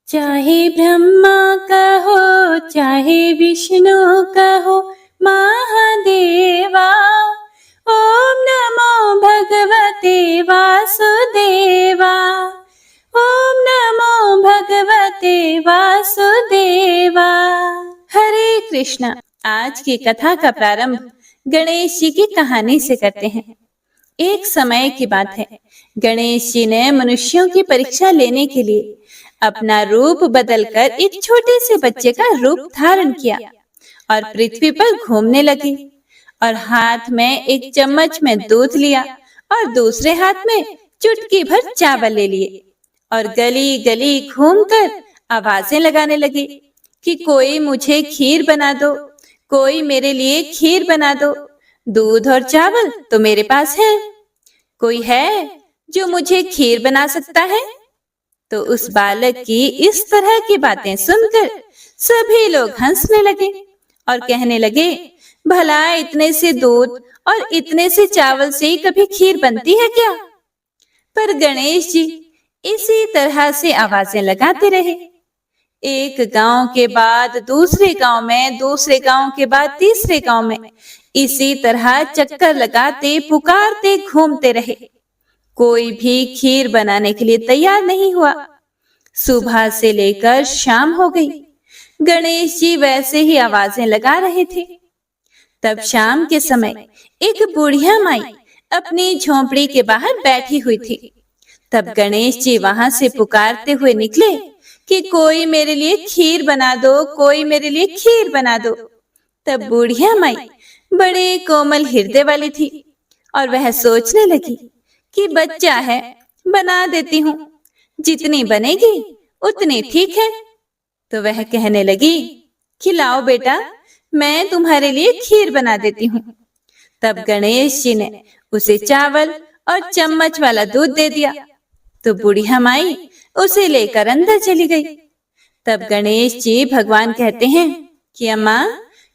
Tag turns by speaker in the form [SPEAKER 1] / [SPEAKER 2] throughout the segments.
[SPEAKER 1] चाहे ब्रह्मा कहो चाहे विष्णु कहो महादेवा, ओम नमो भगवते वासुदेवा, ओम नमो भगवते वासुदेवा। हरे कृष्णा। आज की कथा का प्रारंभ गणेश जी की कहानी से करते हैं। एक समय की बात है, गणेश जी ने मनुष्यों की परीक्षा लेने के लिए अपना रूप बदलकर एक छोटे से बच्चे का रूप धारण किया और पृथ्वी पर घूमने लगे और हाथ में एक चम्मच में दूध लिया और दूसरे हाथ में चुटकी भर चावल ले लिए और गली गली घूमकर आवाजें लगाने लगे कि कोई मुझे खीर बना दो, कोई मेरे लिए खीर बना दो, दूध और चावल तो मेरे पास है, कोई है जो मुझे खीर बना सकता है। तो उस बालक की इस तरह की बातें सुनकर सभी लोग हंसने लगे और कहने लगे, भला इतने से दूध और इतने से चावल से ही कभी खीर बनती है क्या? पर गणेश जी इसी तरह से आवाजें लगाते रहे। एक गांव के बाद दूसरे गांव में, दूसरे गांव के बाद तीसरे गांव में इसी तरह चक्कर लगाते पुकारते घूमते रहे। कोई भी खीर बनाने के लिए तैयार नहीं हुआ। सुबह से लेकर शाम हो गई, गणेश जी वैसे ही आवाजें लगा रहे थे। तब शाम के समय एक बुढ़िया माई अपनी झोंपड़ी के बाहर बैठी हुई थी। तब गणेश जी वहां से पुकारते हुए निकले कि कोई मेरे लिए खीर बना दो, कोई मेरे लिए खीर बना दो। तब बुढ़िया माई बड़े कोमल हृदय वाली थी और वह सोचने लगी कि बच्चा है, बना देती हूँ, जितनी बनेगी उतनी ठीक है। तो वह कहने लगी कि लाओ बेटा, मैं तुम्हारे लिए खीर बना देती हूँ। तब गणेश जी ने उसे चावल और चम्मच वाला दूध दे दिया। तो बुढ़िया माई उसे लेकर अंदर चली गई। तब गणेश जी भगवान कहते हैं कि अम्मा,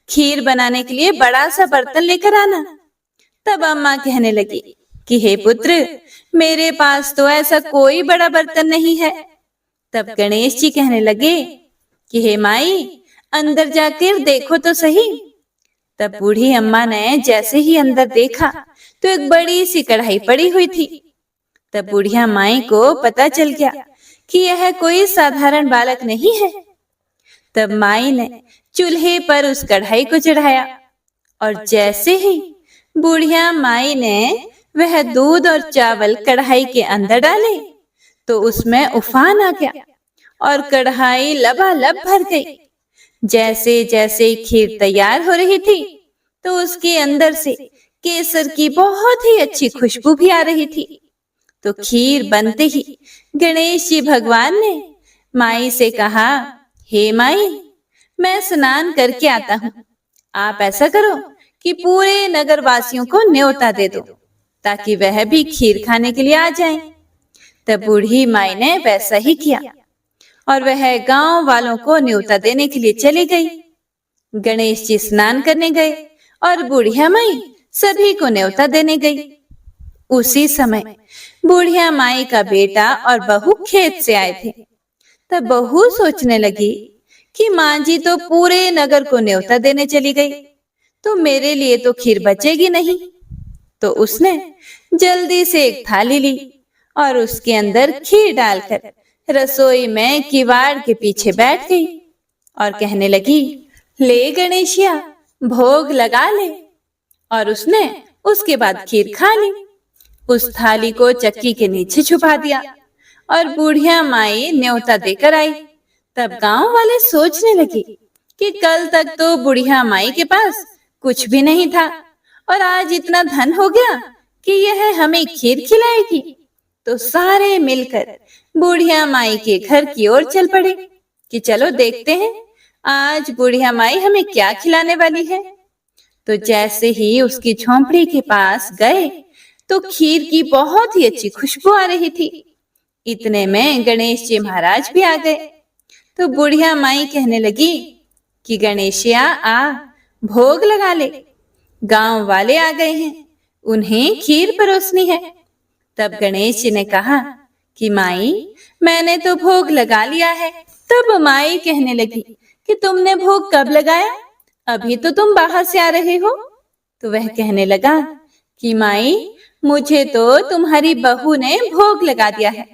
[SPEAKER 1] खीर बनाने के लिए बड़ा सा बर्तन लेकर आना। तब अम्मा कहने लगी कि हे पुत्र, मेरे पास तो ऐसा कोई बड़ा बर्तन नहीं है। तब गणेश जी कहने लगे कि हे माई, अंदर जाकर देखो तो सही। तब बूढ़ी अम्मा ने जैसे ही अंदर देखा तो एक बड़ी सी कढ़ाई पड़ी हुई थी। तब बुढ़िया माई को पता चल गया कि यह कोई साधारण बालक नहीं है। तब माई ने चूल्हे पर उस कढ़ाई को चढ़ाया और जैसे ही बुढ़िया माई ने वह दूध और चावल कढ़ाई के अंदर डाले तो उसमें उफान आ गया और कढ़ाई लबालब भर गई। जैसे जैसे खीर तैयार हो रही थी तो उसके अंदर से केसर की बहुत ही अच्छी खुशबू भी आ रही थी। तो खीर बनते ही गणेश जी भगवान ने माई से कहा, हे माई, मैं स्नान करके आता हूँ, आप ऐसा करो कि पूरे नगर वासियों को न्योता दे दो ताकि वह भी खीर खाने के लिए आ जाएं। तब बूढ़ी माई ने वैसा ही किया और वह गांव वालों को न्योता देने के लिए चली गई। गणेश जी स्नान करने गए और बुढ़िया माई सभी को न्योता देने गई। उसी समय बुढ़िया माई का बेटा और बहू खेत से आए थे। तब बहू सोचने लगी कि माँ जी तो पूरे नगर को न्योता देने चली गई, तो मेरे लिए तो खीर बचेगी नहीं। तो उसने जल्दी से एक थाली ली और उसके अंदर खीर डालकर रसोई में किवाड़ के पीछे बैठ गई और कहने लगी, ले गणेशिया, भोग लगा ले। और उसने उसके बाद खीर खा ली। उस थाली को चक्की के नीचे छुपा दिया और बुढ़िया माई न्योता देकर आई। तब गांव वाले सोचने लगे कि कल तक तो बुढ़िया माई के पास कुछ भी नहीं था और आज इतना धन हो गया कि यह हमें खीर खिलाएगी। तो सारे मिलकर बुढ़िया माई के घर की ओर चल पड़े कि चलो देखते हैं आज बुढ़िया माई हमें क्या खिलाने वाली है। तो जैसे ही उसकी झोंपड़ी के पास गए तो खीर की बहुत ही अच्छी खुशबू आ रही थी। इतने में गणेश जी महाराज भी आ गए। तो बुढ़िया माई कहने लगी कि गणेशिया, आ, भोग लगा ले, गांव वाले आ गए हैं, उन्हें खीर परोसनी है। तब गणेश जी ने कहा कि माई, मैंने तो भोग लगा लिया है, तब माई कहने लगी कि तुमने भोग कब लगाया? अभी तो तुम बाहर से आ रहे हो। तो वह कहने लगा कि माई, मुझे तो तुम्हारी बहू ने भोग लगा दिया है।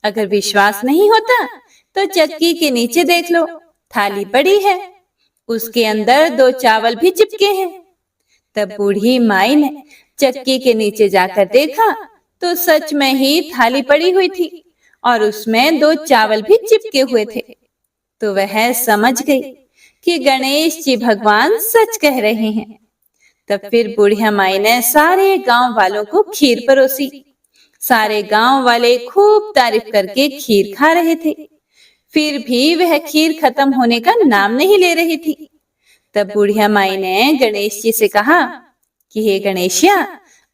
[SPEAKER 1] अगर विश्वास नहीं होता तो चक्की के नीचे देख लो, थाली पड़ी है, उसके अंदर 2 चावल भी चिपके हैं। तब बूढ़ी माई ने चक्की के नीचे जाकर देखा तो सच में ही थाली पड़ी हुई थी और उसमें 2 चावल भी चिपके हुए थे। तो वह समझ गई कि गणेश जी भगवान सच कह रहे हैं। तब फिर बुढ़िया माई ने सारे गांव वालों को खीर परोसी। सारे गांव वाले खूब तारीफ करके खीर खा रहे थे, फिर भी वह खीर खत्म होने का नाम नहीं ले रही थी। तब बुढ़िया माई ने गणेश जी से कहा कि हे गणेशिया,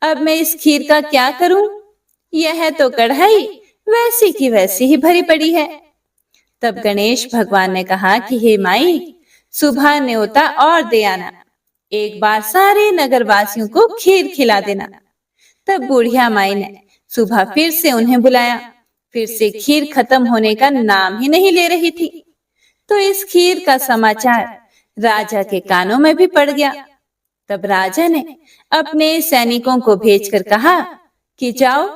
[SPEAKER 1] अब मैं इस खीर का क्या करूं? यह तो कढ़ाई वैसी की वैसी ही भरी पड़ी है। तब गणेश भगवान ने कहा कि हे माई, सुबह न्योता और दे आना, एक बार सारे नगरवासियों को खीर खिला देना। तब बुढ़िया माई ने सुबह फिर से उन्हें बुलाया, फिर से खीर खत्म होने का नाम ही नहीं ले रही थी। तो इस खीर का समाचार राजा के कानों में भी पड़ गया। तब राजा ने अपने सैनिकों को भेजकर कहा कि जाओ,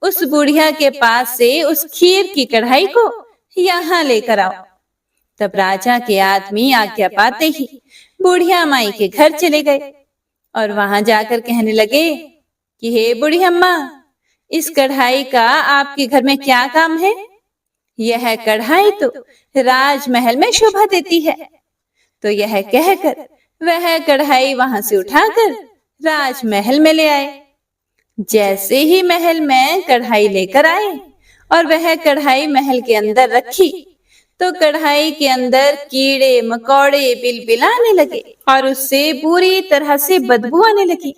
[SPEAKER 1] उस बुढ़िया के पास से उस खीर की कढ़ाई को यहाँ लेकर आओ। तब राजा के आदमी आज्ञा पाते ही बुढ़िया माई के घर चले गए और वहां जाकर कहने लगे कि हे बुढ़ी अम्मा, इस कढ़ाई का आपके घर में क्या काम है? यह कढ़ाई तो राजमहल में शोभा देती है। तो यह कहकर वह कढ़ाई वहां से उठाकर राजमहल में ले आए। जैसे ही महल में कढ़ाई लेकर आए और वह कढ़ाई महल के अंदर रखी तो कढ़ाई के अंदर कीड़े मकोड़े बिलबिलाने लगे और उससे बुरी तरह से बदबू आने लगी।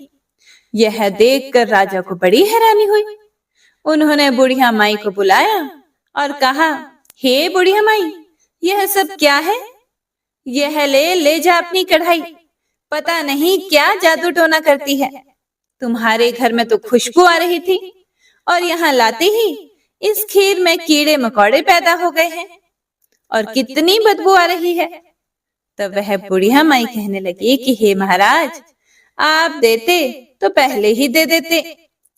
[SPEAKER 1] यह देखकर राजा को बड़ी हैरानी हुई। उन्होंने बुढ़िया माई को बुलाया और कहा, हे बुढ़िया माई, यह सब क्या है? यह ले जा अपनी कढ़ाई, पता नहीं क्या जादू टोना करती है। तुम्हारे घर में तो खुशबू आ रही थी और यहाँ लाते ही इस खीर में कीड़े मकोड़े पैदा हो गए हैं और कितनी बदबू आ रही है। तब वह बुढ़िया माई कहने लगी कि हे महाराज, आप देते तो पहले ही दे देते,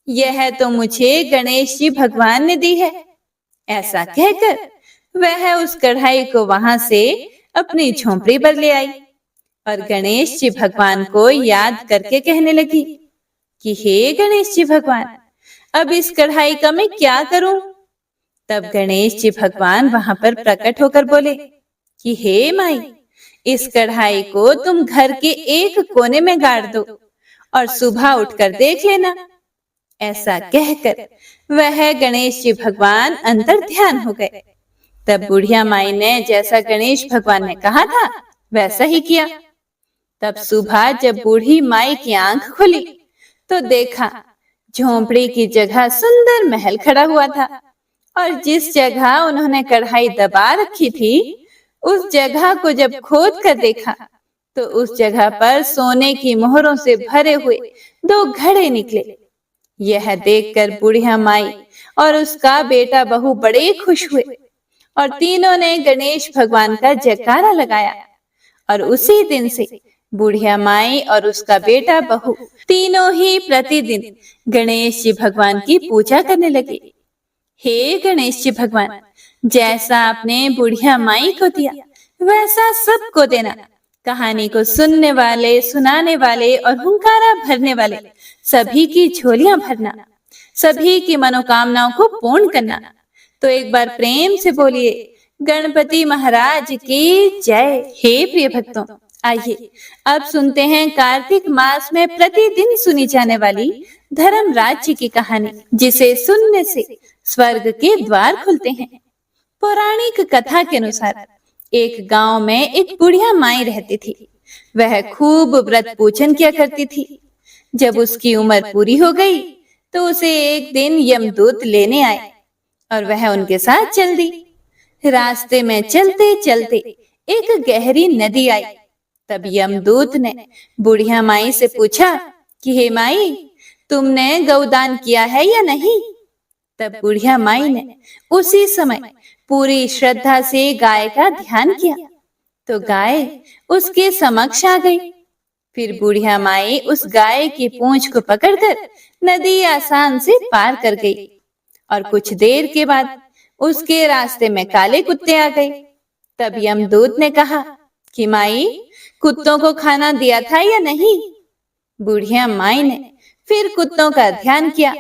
[SPEAKER 1] यह तो मुझे गणेश जी भगवान ने दी है। ऐसा कहकर वह उस कढ़ाई को वहां से अपनी झोंपड़ी पर ले आई और गणेश जी भगवान को याद करके कहने लगी कि हे गणेश जी भगवान, अब इस कढ़ाई का मैं क्या करूं? तब गणेश जी भगवान वहां पर प्रकट होकर बोले कि हे माई, इस कढ़ाई को तुम घर के एक कोने में गाड़ दो और सुबह उठकर देख लेना। ऐसा कहकर वह गणेश जी भगवान अंतर ध्यान हो गए। तब बुढ़िया माई ने जैसा गणेश भगवान ने कहा था वैसा ही किया। तब सुबह जब बूढ़ी माई की आंख खुली तो देखा झोंपड़ी की जगह सुंदर महल खड़ा हुआ था और जिस जगह उन्होंने कढ़ाई दबा रखी थी उस जगह को जब खोद कर देखा तो उस जगह पर सोने की मोहरों से भरे हुए 2 घड़े निकले। यह देखकर बुढ़िया माई और उसका बेटा बहू बड़े खुश हुए और तीनों ने गणेश भगवान का जयकारा लगाया और उसी दिन से बुढ़िया माई और उसका बेटा बहू तीनों ही प्रतिदिन गणेश जी भगवान की पूजा करने लगे। हे गणेश जी भगवान, जैसा आपने बुढ़िया माई को दिया वैसा सबको देना। कहानी को सुनने वाले, सुनाने वाले और हुंकारा भरने वाले सभी की झोलियां भरना, सभी की मनोकामनाओं को पूर्ण करना। तो एक बार प्रेम से बोलिए गणपति महाराज की जय। हे प्रिय भक्तों, आइए अब सुनते हैं कार्तिक मास में प्रतिदिन सुनी जाने वाली धर्मराज जी की कहानी, जिसे सुनने से स्वर्ग के द्वार खुलते हैं। पौराणिक कथा के अनुसार एक गांव में एक बुढ़िया माई रहती थी। वह खूब व्रत पूजन किया करती थी। जब उसकी उम्र पूरी हो गई तो उसे एक दिन यमदूत लेने आए और वह उनके साथ चल दी। रास्ते में चलते चलते एक गहरी नदी आई। तब यमदूत ने बुढ़िया माई से पूछा कि हे माई, तुमने गौदान किया है या नहीं? तब बुढ़िया माई ने उसी समय पूरी श्रद्धा से गाय का ध्यान किया तो गाय उसके समक्ष आ गई। फिर बुढ़िया माई उस गाय की पूंछ को पकड़कर नदी आसान से पार कर गई और कुछ देर के बाद उसके रास्ते में काले कुत्ते आ गए। तब यमदूत ने कहा कि माई, कुत्तों को खाना दिया था या नहीं? बुढ़िया माई ने फिर कुत्तों का ध्यान किया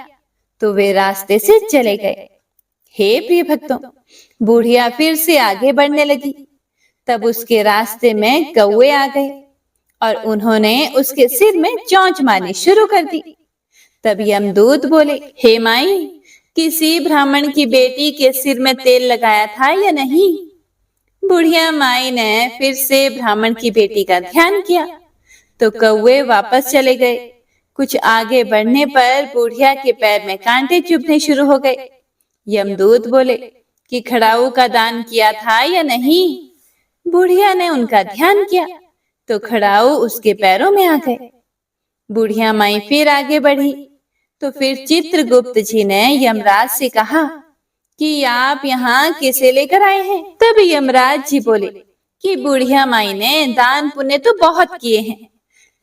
[SPEAKER 1] तो वे रास्ते से चले गए। हे प्रिय भक्तों, बुढ़िया फिर से आगे बढ़ने लगी। तब उसके रास्ते में कौवे आ गए और उन्होंने उसके सिर में चोंच मारनी शुरू कर दी। तब यमदूत बोले, हे माई, किसी ब्राह्मण की बेटी के सिर में तेल लगाया था या नहीं? बुढ़िया माई ने फिर से ब्राह्मण की बेटी का ध्यान किया तो कौवे वापस चले गए। कुछ आगे बढ़ने पर बुढ़िया के पैर में कांटे चुभने शुरू हो गए। यमदूत बोले कि खड़ाऊ का दान किया था या नहीं? बुढ़िया ने उनका ध्यान किया तो खड़ाऊ उसके पैरों में आ गए। बुढ़िया माई फिर आगे बढ़ी तो फिर चित्रगुप्त जी ने यमराज से कहा कि आप यहाँ किसे लेकर आए हैं? तब यमराज जी बोले कि बुढ़िया माई ने दान पुण्य तो बहुत किए हैं,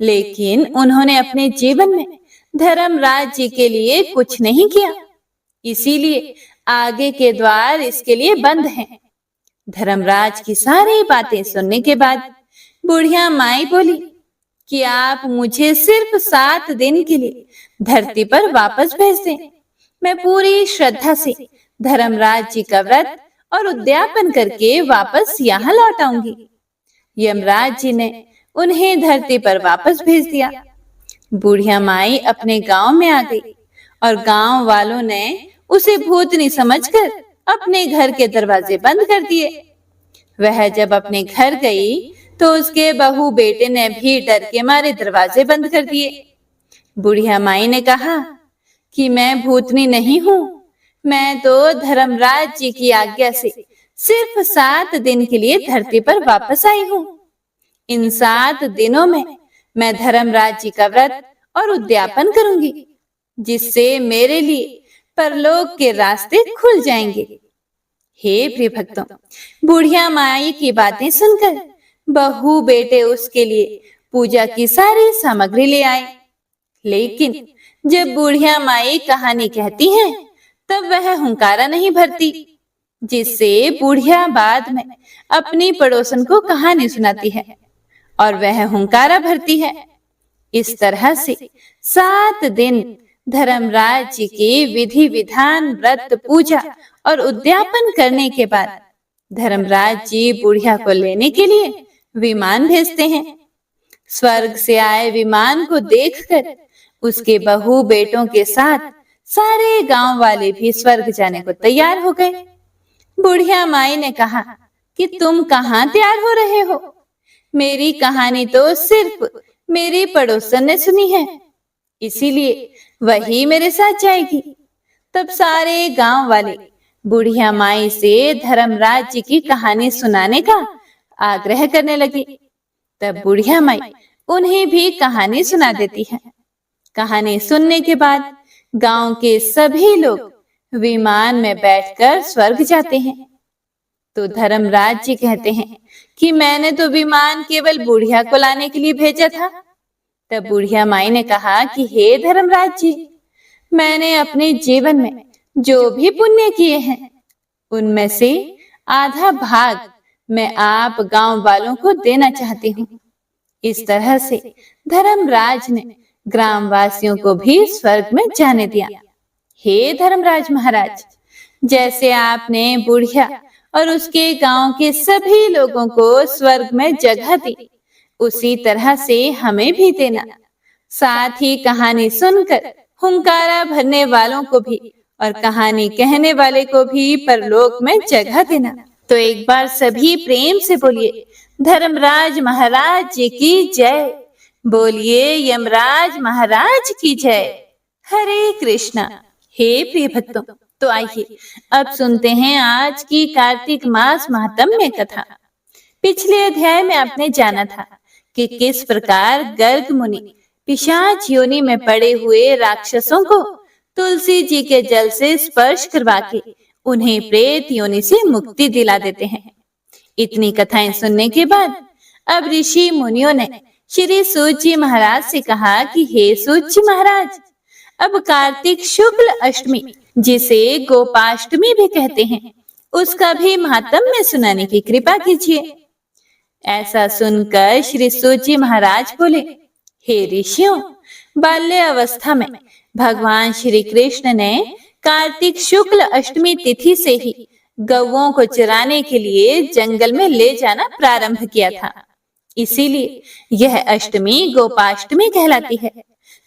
[SPEAKER 1] लेकिन उन्होंने अपने जीवन में धर्मराज जी के लिए कुछ नहीं किया, इसीलिए आगे के द्वार इसके लिए बंद हैं। धर्मराज की सारी बातें सुनने के बाद बुढ़िया माई बोली कि आप मुझे सिर्फ 7 दिन के लिए धरती पर वापस भेज दें। मैं पूरी श्रद्धा से धर्मराज जी का व्रत और उद्यापन करके वापस यहाँ लौट आऊंगी। यमराज जी ने उन्हें धरती पर वापस भेज दिया। बुढ़िया माई अपने गांव में आ गई और गांव वालों ने उसे भूतनी समझकर अपने घर के दरवाजे बंद कर दिए। वह जब अपने घर गई तो उसके बहू बेटे ने भी डर के मारे दरवाजे बंद कर दिए। बुढ़िया माई ने कहा कि मैं भूतनी नहीं हूँ, मैं तो धर्मराज जी की आज्ञा से सिर्फ 7 दिन के लिए धरती पर वापस आई हूँ। इन 7 दिनों में मैं धर्मराज जी का व्रत और उद्यापन करूंगी, जिससे मेरे लिए परलोक के रास्ते खुल जाएंगे। हे प्रिय भक्तों, बुढ़िया माई की बातें सुनकर बहू बेटे उसके लिए पूजा की सारी सामग्री ले आए। लेकिन जब बुढ़िया माई कहानी कहती है तब वह हुंकारा नहीं भरती, जिससे बुढ़िया बाद में अपनी पड़ोसन को कहानी सुनाती है और वह हुंकारा भरती है। इस तरह से 7 दिन धर्मराज जी की विधि विधान, व्रत, पूजा और उद्यापन करने के बाद धर्मराज जी बुढ़िया को लेने के लिए विमान भेजते हैं। स्वर्ग से आए विमान को देखकर उसके बहू बेटों के साथ सारे गांव वाले भी स्वर्ग जाने को तैयार हो गए। बुढ़िया माई ने कहा कि तुम कहाँ तैयार हो रहे हो? मेरी कहानी तो सिर्फ मेरी पड़ोसन ने सुनी है, इसीलिए वही मेरे साथ जाएगी। तब सारे गांव वाले बुढ़िया माई से धर्मराज जी की कहानी सुनाने का आग्रह करने लगे। तब बुढ़िया माई उन्हें भी कहानी सुना देती है। कहानी सुनने के बाद गांव के सभी लोग विमान में बैठकर स्वर्ग जाते हैं। तो धर्मराज जी कहते हैं कि मैंने तो विमान केवल बुढ़िया को लाने के लिए भेजा था। तब बुढ़िया माई ने कहा कि हे धर्मराज जी, मैंने अपने जीवन में जो भी पुण्य किए हैं उनमें से आधा भाग मैं आप गांव वालों को देना चाहती हूँ। इस तरह से धर्मराज ने ग्रामवासियों को भी स्वर्ग में जाने दिया। हे धर्मराज महाराज, जैसे आपने बुढ़िया और उसके गांव के सभी लोगों को स्वर्ग में जगह दी, उसी तरह से हमें भी देना। साथ ही कहानी सुनकर हुंकारा भरने वालों को भी और कहानी कहने वाले को भी परलोक में जगह देना। तो एक बार सभी प्रेम से बोलिए, धर्मराज महाराज जी की जय। बोलिए, यमराज महाराज की जय। हरे कृष्णा। हे प्रिय भक्तों, तो आइए अब सुनते हैं आज की कार्तिक मास महात्म्य कथा। पिछले अध्याय में आपने जाना था कि किस प्रकार गर्ग मुनि पिशाच योनि में पड़े हुए राक्षसों को तुलसी जी के जल से स्पर्श करवा के उन्हें प्रेत योनि से मुक्ति दिला देते हैं। इतनी कथाएं सुनने के बाद अब ऋषि मुनियों ने श्री सूत जी महाराज से कहा कि हे सूत जी महाराज, अब कार्तिक शुक्ल अष्टमी, जिसे गोपाष्टमी भी कहते हैं, उसका भी महात्म्य सुनाने की कृपा कीजिए। ऐसा सुनकर श्री सूत जी महाराज बोले, हे ऋषियों, बाल्य अवस्था में भगवान श्री कृष्ण ने कार्तिक शुक्ल अष्टमी तिथि से ही गौओं को चराने के लिए जंगल में ले जाना प्रारंभ किया था। इसीलिए यह अष्टमी गोपाष्टमी कहलाती है।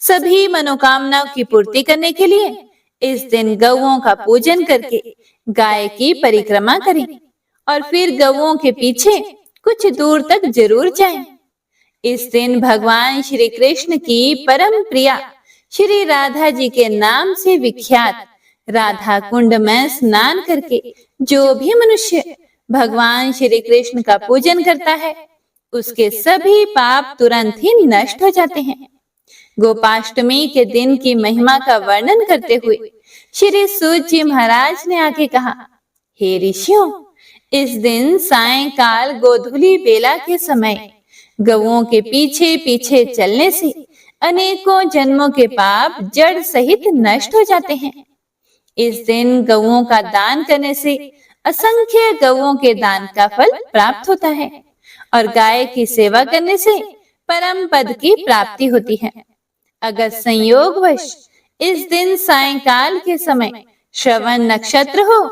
[SPEAKER 1] सभी मनोकामनाओं की पूर्ति करने के लिए इस दिन गौओं का पूजन करके गाय की परिक्रमा करें और फिर गौओं के पीछे कुछ दूर तक जरूर जाएं। इस दिन भगवान श्री कृष्ण की परम प्रिया श्री राधा जी के नाम से विख्यात राधा कुंड में स्नान करके जो भी मनुष्य भगवान श्री कृष्ण का पूजन करता है, उसके सभी पाप तुरंत ही नष्ट हो जाते हैं। गोपाष्टमी के दिन की महिमा का वर्णन करते हुए श्री सूत जी महाराज ने आगे कहा, हे ऋषियों, इस दिन सायंकाल गोधूली बेला के समय गौओं के पीछे पीछे चलने से अनेकों जन्मों के पाप जड़ सहित नष्ट हो जाते हैं। इस दिन गौओं का दान करने से असंख्य गौओं के दान का फल प्राप्त होता है और गाय की सेवा करने से परम पद की प्राप्ति होती है। अगर संयोगवश इस दिन सायंकाल के समय श्रवण नक्षत्र हो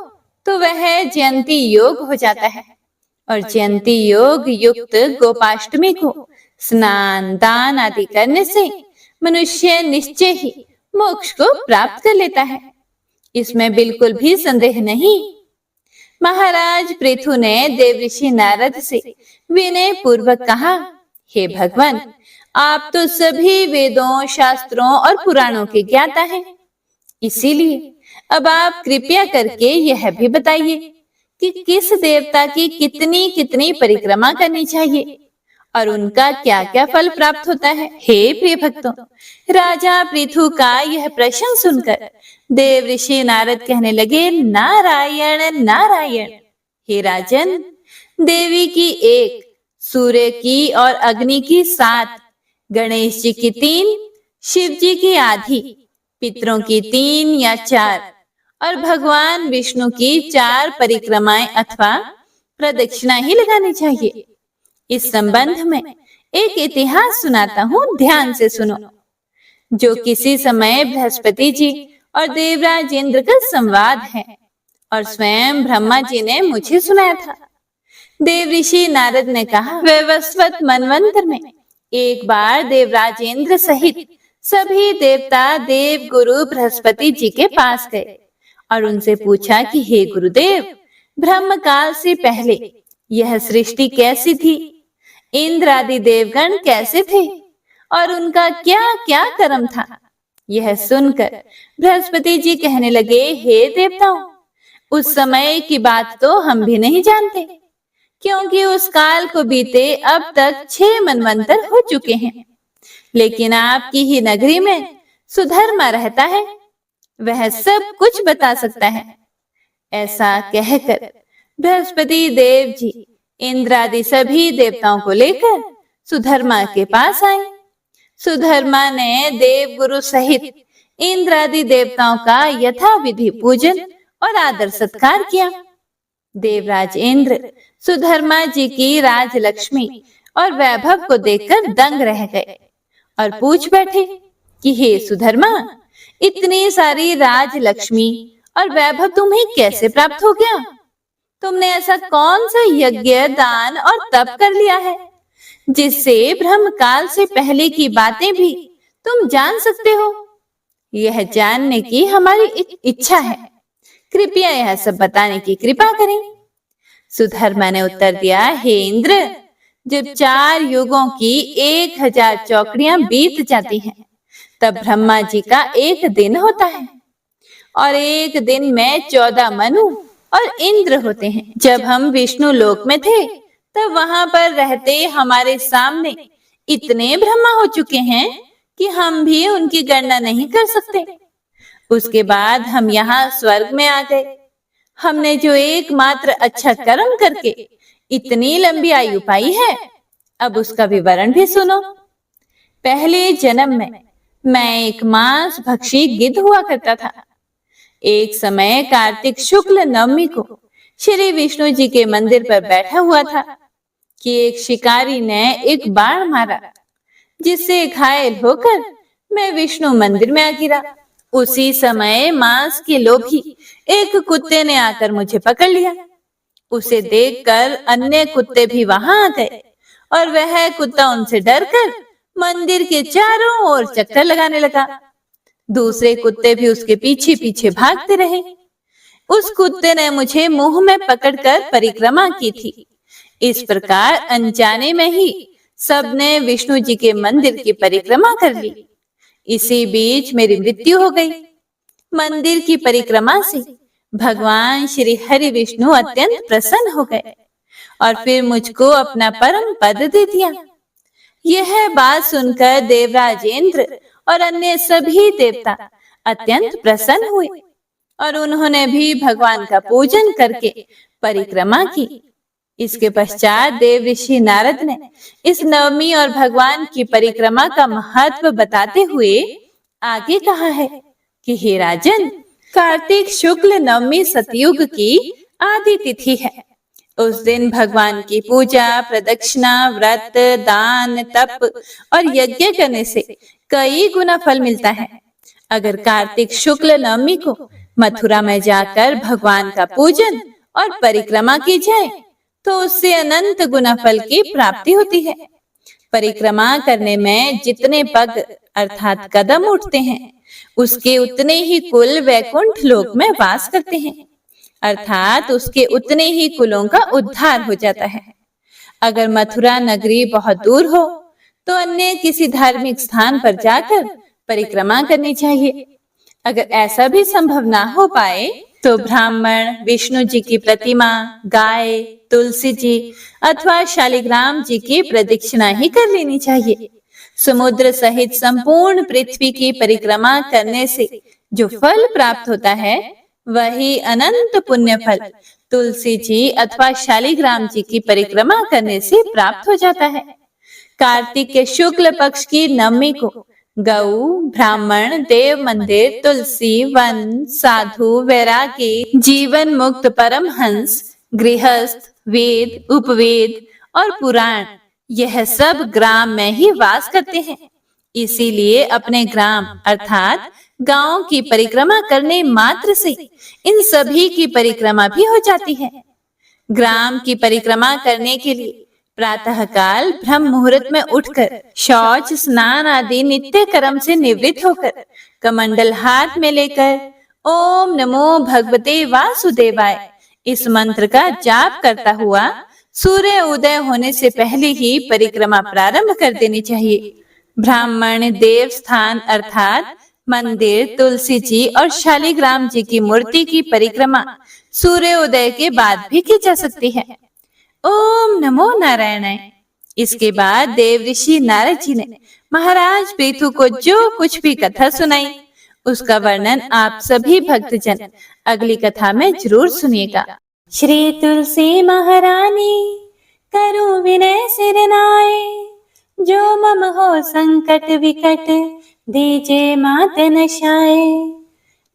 [SPEAKER 1] तो वह जयंती योग हो जाता है और जयंती योग युक्त गोपाष्टमी को स्नान दान आदि करने से मनुष्य निश्चय ही मोक्ष को प्राप्त कर लेता है। इसमें बिल्कुल भी संदेह नहीं। महाराज पृथु ने देवऋषि नारद से विनय पूर्वक कहा, हे भगवान, आप तो सभी वेदों, शास्त्रों और पुराणों के ज्ञाता हैं। इसीलिए अब आप कृपया करके यह भी बताइए कि किस देवता की कितनी कितनी परिक्रमा करनी चाहिए और उनका क्या क्या फल प्राप्त होता है। हे प्रिय भक्तों, राजा पृथु का यह प्रश्न सुनकर देव ऋषि नारद कहने लगे, नारायण नारायण। हे राजन, देवी की 1, सूर्य की और अग्नि की 7, गणेश जी की 3, शिव जी की आधी, पितरों की 3 या 4 और भगवान विष्णु की 4 परिक्रमाएं अथवा प्रदक्षिणा ही लगानी चाहिए। इस संबंध में एक इतिहास सुनाता हूँ, ध्यान से सुनो। जो किसी समय बृहस्पति जी और देवराज इंद्र का संवाद है और स्वयं ब्रह्मा जी ने मुझे सुनाया था। देव ऋषि नारद ने कहा, वैवस्वत मनवंतर में एक बार देवराज इंद्र सहित सभी देवता देव गुरु बृहस्पति जी के पास गए और उनसे पूछा कि हे गुरुदेव, ब्रह्म काल से पहले यह सृष्टि कैसी थी, इंद्र आदि देवगण कैसे थे और उनका क्या क्या कर्म था। यह सुनकर बृहस्पति जी कहने लगे, हे देवताओं, उस समय की बात तो हम भी नहीं जानते, क्योंकि उस काल को बीते अब तक 6 मनवंतर हो चुके हैं। लेकिन आपकी ही नगरी में सुधर्मा रहता है, वह सब कुछ बता सकता है। ऐसा कहकर बृहस्पति देव जी इंद्र आदि सभी देवताओं को लेकर सुधर्मा के पास आए। सुधर्मा ने देव गुरु सहित इंद्र आदि देवताओं का यथाविधि पूजन और आदर सत्कार किया। देवराज इंद्र सुधर्मा जी की राजलक्ष्मी और वैभव को देखकर दंग रह गए और पूछ बैठे कि हे सुधर्मा, इतनी सारी राजलक्ष्मी और वैभव तुम्हें कैसे प्राप्त हो गया? तुमने ऐसा कौन सा यज्ञ, दान और तप कर लिया है जिससे ब्रह्म काल से पहले की बातें भी तुम जान सकते हो? यह जानने की हमारी इच्छा है, कृपया यह सब बताने की कृपा करें। सुधर्मा ने उत्तर दिया, हे इंद्र, जब 4 युगों की 1000 चौकड़ियां बीत जाती हैं, तब ब्रह्मा जी का एक दिन होता है और एक दिन में 14 मनु और इंद्र होते हैं। जब हम विष्णु लोक में थे तब वहां पर रहते हमारे सामने इतने ब्रह्मा हो चुके हैं कि हम भी उनकी गणना नहीं कर सकते। उसके बाद हम यहाँ स्वर्ग में आ गए। हमने जो एकमात्र अच्छा कर्म करके इतनी लंबी आयु पाई है, अब उसका विवरण भी सुनो। पहले जन्म में मैं एक मांस भक्षी गिद्ध हुआ करता था। एक समय कार्तिक शुक्ल नवमी को श्री विष्णु जी के मंदिर पर बैठा हुआ था कि एक शिकारी ने एक बाण मारा, जिससे घायल होकर मैं विष्णु मंदिर में आ गिरा। उसी समय मांस के लोभी एक कुत्ते ने आकर मुझे पकड़ लिया। उसे देखकर अन्य कुत्ते भी वहां आ गए और वह कुत्ता उनसे डरकर मंदिर के चारों ओर चक्कर लगाने लगा। दूसरे कुत्ते भी उसके पीछे पीछे भागते रहे। उस कुत्ते ने मुझे मुंह में पकड़कर परिक्रमा की थी। इस प्रकार अनजाने में ही सबने विष्णु जी के मंदिर की परिक्रमा कर ली। इसी बीच मेरी मृत्यु हो गई। मंदिर की परिक्रमा से भगवान श्री हरि विष्णु अत्यंत प्रसन्न हो गए और फिर मुझको अपना परम पद दे दिया। यह बात सुनकर देवराज इंद्र और अन्य सभी देवता अत्यंत प्रसन्न हुए और उन्होंने भी भगवान का पूजन करके परिक्रमा की। इसके पश्चात देव ऋषि नारद ने इस नवमी और भगवान की परिक्रमा का महत्व बताते हुए आगे कहा है कि हे राजन, कार्तिक शुक्ल नवमी सतयुग की आदि तिथि है। उस दिन भगवान की पूजा, प्रदक्षिणा, व्रत, दान, तप और यज्ञ करने से कई गुना फल मिलता है। अगर कार्तिक शुक्ल नवमी को मथुरा में जाकर भगवान का पूजन और परिक्रमा की जाए तो उससे अनंत गुना फल की प्राप्ति होती है। परिक्रमा करने में जितने पग अर्थात कदम उठते हैं, उसके उतने ही कुल वैकुंठ लोक में वास करते हैं, अर्थात उसके उतने ही कुलों का उद्धार हो जाता है। अगर मथुरा नगरी बहुत दूर हो तो अन्य किसी धार्मिक स्थान पर जाकर परिक्रमा करनी चाहिए। अगर ऐसा भी संभव ना हो पाए तो ब्राह्मण, विष्णु जी की प्रतिमा, गाय, तुलसी जी अथवा शालिग्राम जी की प्रदक्षिणा ही कर लेनी चाहिए। समुद्र सहित संपूर्ण पृथ्वी की परिक्रमा करने से जो फल प्राप्त होता है, वही अनंत पुण्य फल तुलसी जी अथवा शालिग्राम जी की परिक्रमा करने से प्राप्त हो जाता है। कार्तिक के शुक्ल पक्ष की नवमी को गौ, ब्राह्मण, देव मंदिर, तुलसी वन, साधु, वैरागी, जीवन मुक्त परमहंस, गृहस्थ, वेद, उपवेद और पुराण, यह सब ग्राम में ही वास करते हैं। इसीलिए अपने ग्राम अर्थात गांव की परिक्रमा करने मात्र से इन सभी की परिक्रमा भी हो जाती है। ग्राम की परिक्रमा करने के लिए प्रातः काल ब्रह्म मुहूर्त में उठकर शौच, स्नान आदि नित्य कर्म से निवृत्त होकर कमंडल हाथ में लेकर ओम नमो भगवते वासुदेवाय इस मंत्र का जाप करता हुआ सूर्य उदय होने से पहले ही परिक्रमा प्रारंभ कर देनी चाहिए। ब्राह्मण, देव स्थान अर्थात मंदिर, तुलसी जी और शालिग्राम जी की मूर्ति की परिक्रमा सूर्योदय के बाद भी की जा सकती है। ओम नमो नारायणाय। इसके बाद देव ऋषि नारद जी ने महाराज पृथु को जो कुछ भी कथा सुनाई, उसका वर्णन आप सभी भक्तजन अगली कथा में जरूर सुनिएगा। श्री तुलसी महारानी करो विनय सिर नाय, जो मम हो संकट विकट दीजे मात नशाए।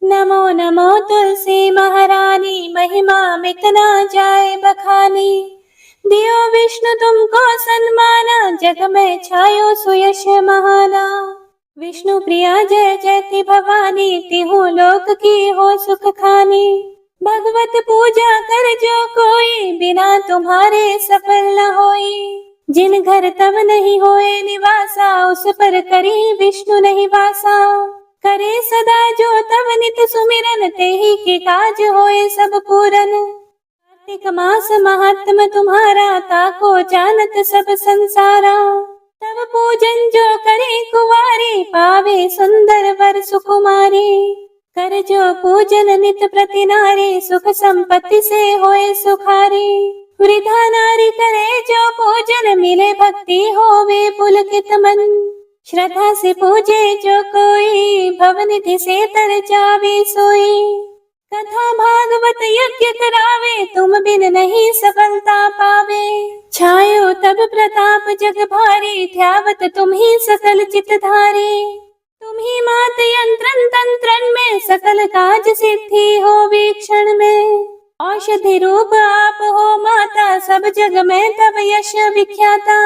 [SPEAKER 1] नमो नमो तुलसी महारानी, महिमा मिट ना जाए बखानी। दियो विष्णु तुमको सन्माना, जग में छायो सुयश महाना। विष्णु प्रिया जय जयति भवानी, तिहु लोक की हो सुख खानी। भगवत पूजा कर जो कोई, बिना तुम्हारे सफल न होई। जिन घर तब नहीं होए निवासा, उस पर करी विष्णु नहीं वासा। करे सदा जो तब नित सुमिरन, ते ही के काज होए सब पूरन। कार्तिक मास महात्म तुम्हारा, ताको जानत सब संसारा। तब पूजन जो करे कुवारी, पावे सुंदर वर सुकुमारी। कर जो पूजन नित प्रति नारी, सुख संपत्ति से होए सुखारी। वृद्धा नारी करे जो पूजन, मिले भक्ति होवे पुलकित मन। श्रद्धा से पूजे जो कोई, भवनिधि से तर जावे सोई। कथा भागवत यज्ञ करावे, तुम बिन नहीं सफलता पावे। छायो तब प्रताप जग भारी, ध्यावत तुम ही सकल चित धारे। तुम ही मात यंत्रन तंत्रन में, सकल काज सिद्धि हो वीक्षण में। औषधि रूप आप हो माता, सब जग में तब यश विख्याता।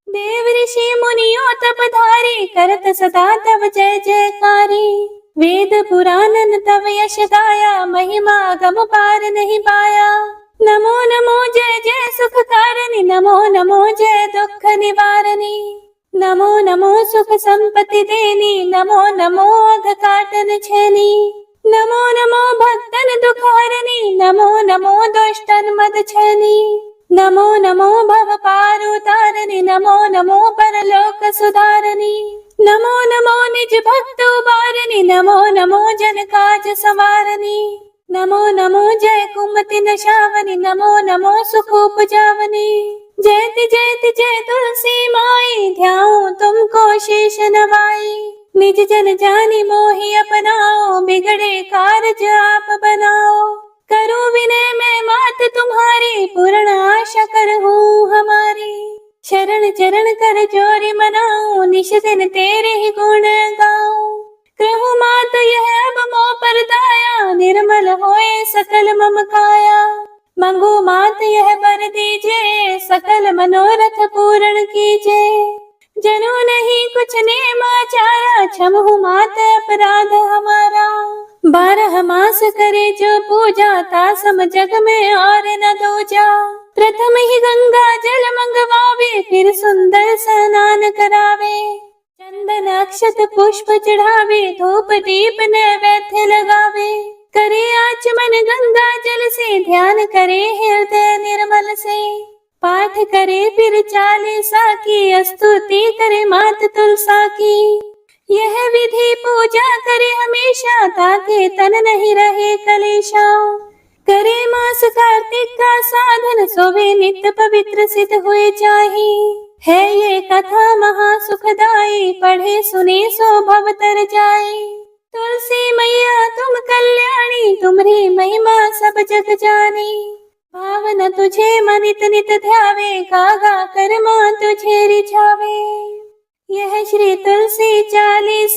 [SPEAKER 1] देव ऋषि मुनियों तपधारी, करत सदा तब जय जयकारी। वेद पुराणन तब यश गाया, महिमा गम पार नहीं पाया। नमो नमो जय जय सुख कारणी, नमो नमो जय दुख निवारणी। नमो नमो सुख संपत्ति देनी, नमो नमो अघ काटन छेनी। नमो नमो भक्तन दुख हरणी, नमो नमो दुष्टन मद छेनी। नमो नमो भव पार उतारणी, नमो नमो परलोक सुधारणी। नमो नमो निज भक्त उबारणी, नमो नमो जन काज संवारणी। नमो नमो जय कुमति नशावनी, नमो नमो सुख उपजावनी। जयति जयति जय तुलसी माई, ध्याऊं तुमको शेष नवाई। निज जन जानी मोहि अपनाओ, बिगड़े कारज आप बनाओ। करो विनय मैं मात तुम्हारी, पूर्ण आशा करहूँ हमारी। शरण चरण कर जोरी मनाऊं, निश दिन तेरे ही गुण गाऊं। कहूँ मात यह अब मोह पर दाया, निर्मल होए सकल मम काया। मंगू मात यह वर दीजे, सकल मनोरथ पूर्ण कीजे। जनो नहीं कुछ नेमाचारा, क्षमहु मात अपराध हमारा। 12 मास करे जो पूजा, तासम जग में और न दूजा। प्रथम ही गंगा जल मंगवावे, फिर सुंदर स्नान करावे। चंदन अक्षत पुष्प चढ़ावे, धूप दीप नैवेद्य लगावे। करे आचमन गंगा जल से, ध्यान करे हृदय निर्मल से। पाठ करे फिर 40 की, स्तुति करे मात तुलसा की। यह विधि पूजा करे हमेशा, ताकि तन नहीं रहे कलेशा। करे मास कार्तिक का साधन, सोवे नित्य पवित्र सिद्ध हुए जाहि। है ये कथा महा सुखदाई, पढ़े सुने सो भव तर जाए। तुलसी मैया तुम कल्याणी, तुम्हारी महिमा सब जग जानी। भावना तुझे मनित नित ध्यावे, गागा कर मां तुझे रिझावे। यह श्री तुलसी 40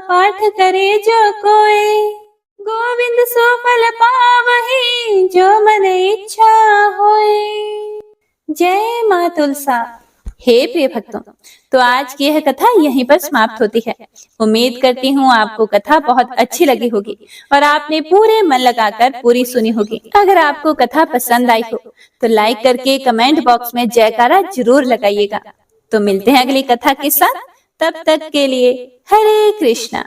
[SPEAKER 1] पाठ करे जो कोई, गोविंद सो फल पावहि, जो मन इच्छा होए। जय मां तुलसा। हे प्रिय भक्तों, तो आज की यह कथा यहीं पर समाप्त होती है। उम्मीद करती हूँ आपको कथा बहुत अच्छी लगी होगी और आपने पूरे मन लगाकर पूरी सुनी होगी। अगर आपको कथा पसंद आई हो तो लाइक करके कमेंट बॉक्स में जयकारा जरूर लगाइएगा। तो मिलते हैं अगली कथा के साथ, तब तक के लिए हरे कृष्णा।